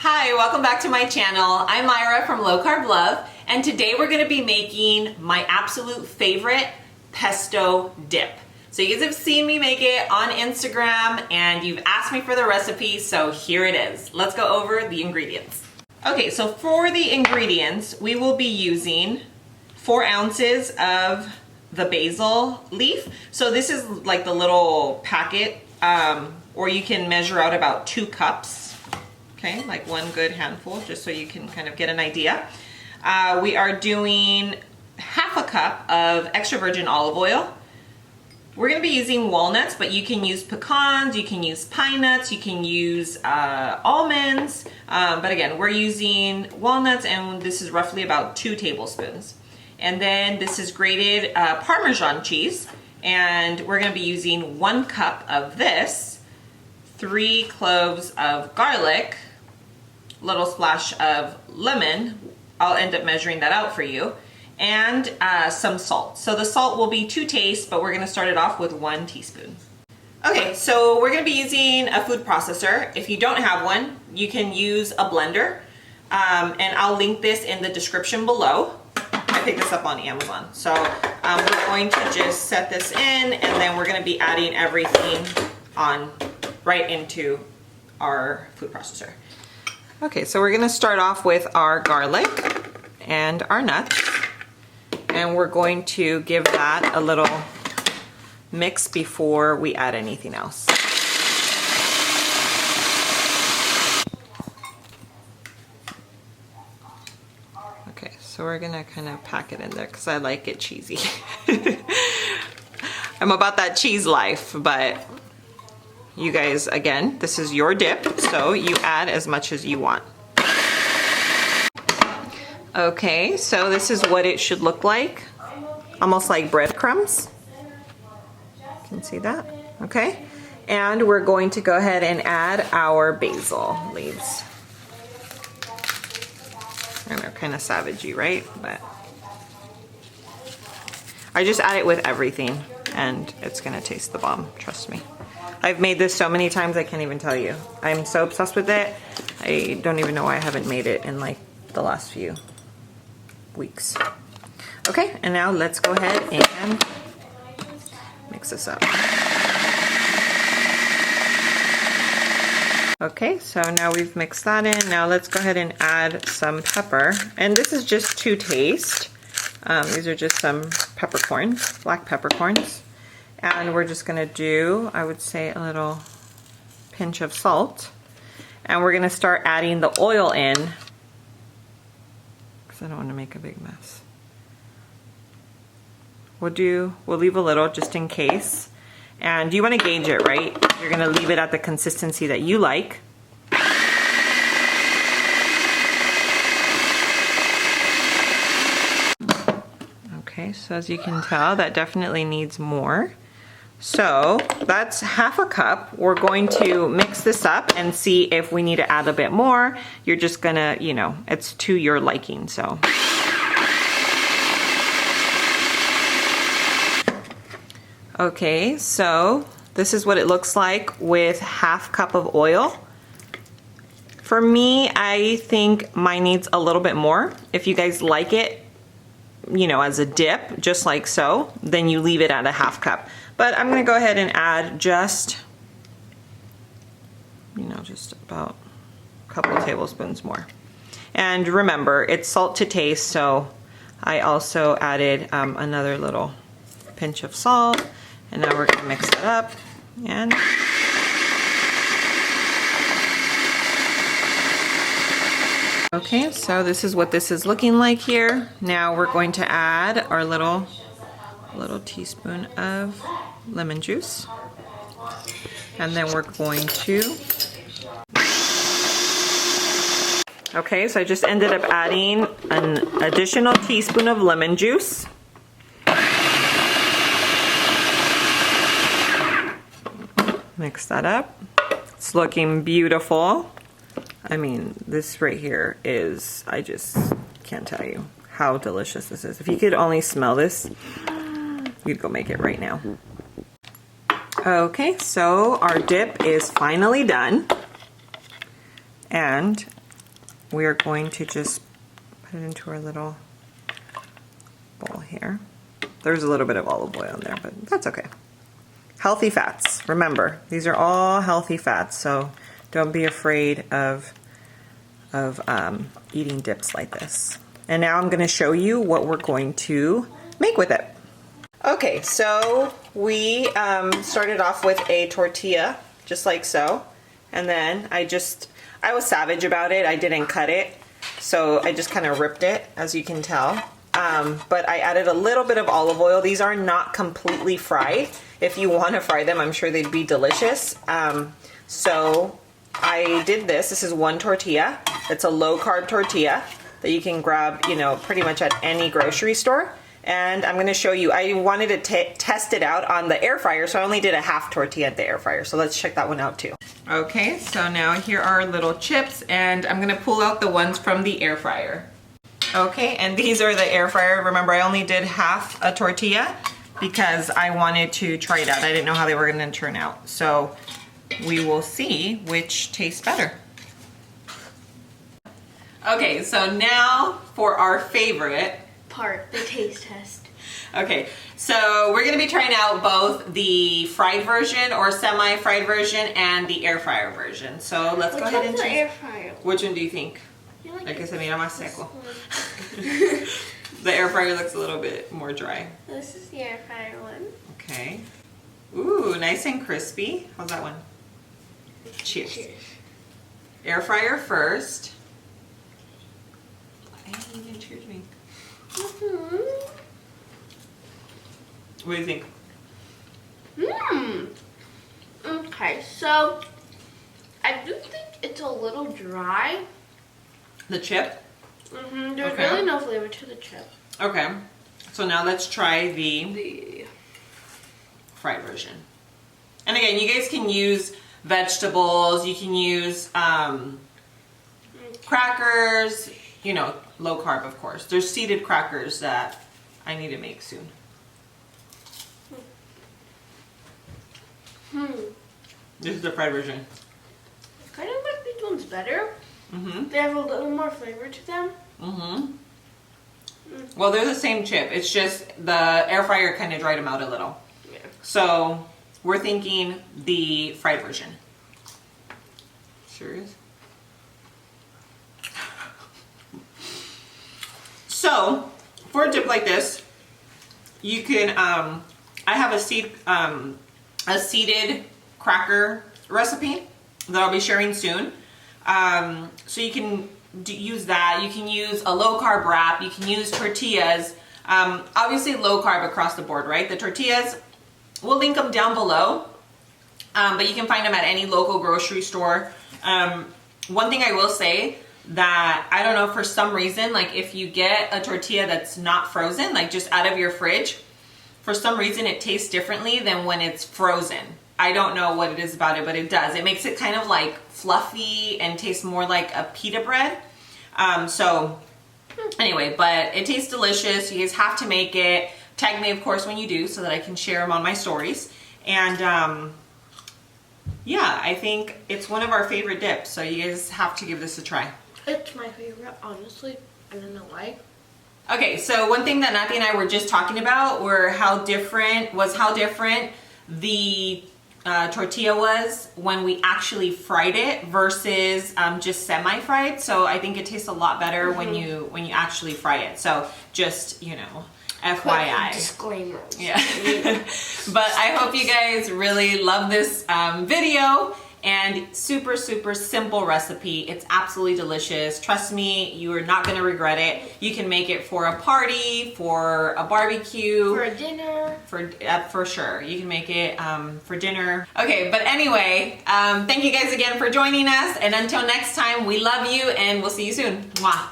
Hi, welcome back to my channel. I'm Myra from Low Carb Love, and today we're gonna be making my absolute favorite pesto dip. So you guys have seen me make it on Instagram and you've asked me for the recipe, so here it is. Let's go over the ingredients. Okay, so for the ingredients, we will be using 4 ounces of the basil leaf. So this is like the little packet, or you can measure out about 2 cups. Okay, like 1 good handful, just so you can kind of get an idea. We are doing half a cup of extra virgin olive oil. We're gonna be using walnuts, but you can use pecans, you can use pine nuts, you can use almonds. But again, we're using walnuts, and this is roughly about 2 tablespoons. And then this is grated Parmesan cheese, and we're gonna be using 1 cup of this, 3 cloves of garlic, little splash of lemon. I'll end up measuring that out for you, and some salt. So the salt will be to taste, but we're gonna start it off with 1 teaspoon. Okay, so we're gonna be using a food processor. If you don't have one, you can use a blender, and I'll link this in the description below. I picked this up on Amazon. So we're going to just set this in, and then we're gonna be adding everything on right into our food processor. Okay, so we're gonna start off with our garlic and our nuts, and we're going to give that a little mix before we add anything else. Okay, so we're gonna kind of pack it in there because I like it cheesy. I'm about that cheese life, but you guys, again, this is your dip, so you add as much as you want. Okay, so this is what it should look like. Almost like breadcrumbs. You can see that, okay? And we're going to go ahead and add our basil leaves. And they're kind of savagey, right? But I just add it with everything, and it's gonna taste the bomb, trust me. I've made this so many times I can't even tell you. I'm so obsessed with it. I don't even know why I haven't made it in like the last few weeks. Okay, and now let's go ahead and mix this up. Okay, so now we've mixed that in. Now let's go ahead and add some pepper. And this is just to taste. These are just some peppercorns, black peppercorns. And we're just gonna do, I would say, a little pinch of salt. And we're gonna start adding the oil in, because I don't wanna make a big mess. We'll leave a little just in case. And you wanna gauge it, right? You're gonna leave it at the consistency that you like. Okay, so as you can tell, that definitely needs more. So that's half a cup. We're going to mix this up and see if we need to add a bit more. You're just gonna, you know, it's to your liking, so. Okay, so this is what it looks like with half cup of oil. For me, I think mine needs a little bit more. If you guys like it, you know, as a dip, just like so, then you leave it at a half cup. But I'm gonna go ahead and add just, you know, just about a couple of tablespoons more. And remember, it's salt to taste, so I also added another little pinch of salt. And now we're gonna mix it up, and okay, so this is what this is looking like here. Now we're going to add our little teaspoon of lemon juice. And then we're going to, okay, so I just ended up adding an additional teaspoon of lemon juice. Mix that up. It's looking beautiful. I mean, this right here is, I just can't tell you how delicious this is. If you could only smell this, you'd go make it right now. Okay, so our dip is finally done. And we are going to just put it into our little bowl here. There's a little bit of olive oil in there, but that's okay. Healthy fats. Remember, these are all healthy fats, so don't be afraid of eating dips like this. And now I'm going to show you what we're going to make with it. Okay, so we started off with a tortilla, just like so. And then I was savage about it. I didn't cut it. So I just kind of ripped it, as you can tell. But I added a little bit of olive oil. These are not completely fried. If you want to fry them, I'm sure they'd be delicious. So I did this. This is one tortilla. It's a low carb tortilla that you can grab, you know, pretty much at any grocery store. And I'm going to show you, I wanted to test it out on the air fryer, so I only did a half tortilla at the air fryer. So let's check that one out too. Okay, so now here are our little chips, and I'm going to pull out the ones from the air fryer. Okay, and these are the air fryer. Remember, I only did half a tortilla because I wanted to try it out. I didn't know how they were going to turn out. So we will see which tastes better. Okay, so now for our favorite part, the taste test. Okay, so we're going to be trying out both the fried version or semi-fried version and the air fryer version. So let's go ahead and choose. The air fryer? Which one do you think? Like se mira más seco. The air fryer looks a little bit more dry. This is the air fryer one. Okay. Ooh, nice and crispy. How's that one? Cheers. Cheers. Air fryer first. Cheers me. What do you think? Okay, so I do think it's a little dry. The chip? There's really no flavor to the chip. Okay, so now let's try the fried version. And again, you guys can use vegetables, you can use crackers, you know, low carb of course. There's seeded crackers that I need to make soon. This is the fried version. I kind of like these ones better. They have a little more flavor to them. Well, they're the same chip. It's just the air fryer kind of dried them out a little. Yeah. So we're thinking the fried version. Sure is. So for a dip like this, you can. I have a seeded cracker recipe that I'll be sharing soon. So you can use that. You can use a low carb wrap. You can use tortillas. Obviously low carb across the board, right? The tortillas, we'll link them down below. But you can find them at any local grocery store. One thing I will say that I don't know, for some reason, like if you get a tortilla that's not frozen, like just out of your fridge, for some reason it tastes differently than when it's frozen. I don't know what it is about it, but it does. It makes it kind of like fluffy and tastes more like a pita bread. So anyway, but it tastes delicious. You guys have to make it. Tag me, of course, when you do so that I can share them on my stories. And yeah, I think it's one of our favorite dips. So you guys have to give this a try. It's my favorite, honestly. I don't know why. Okay, so one thing that Nathy and I were just talking about were how different the tortilla was when we actually fried it versus just semi-fried. So I think it tastes a lot better when you actually fry it. So just, you know, FYI. Disclaimers. Yeah. But I hope you guys really love this video. And super, super simple recipe. It's absolutely delicious. Trust me, you are not going to regret it. You can make it for a party, for a barbecue. For a dinner. For sure. You can make it for dinner. Okay, but anyway, thank you guys again for joining us. And until next time, we love you and we'll see you soon. Mwah.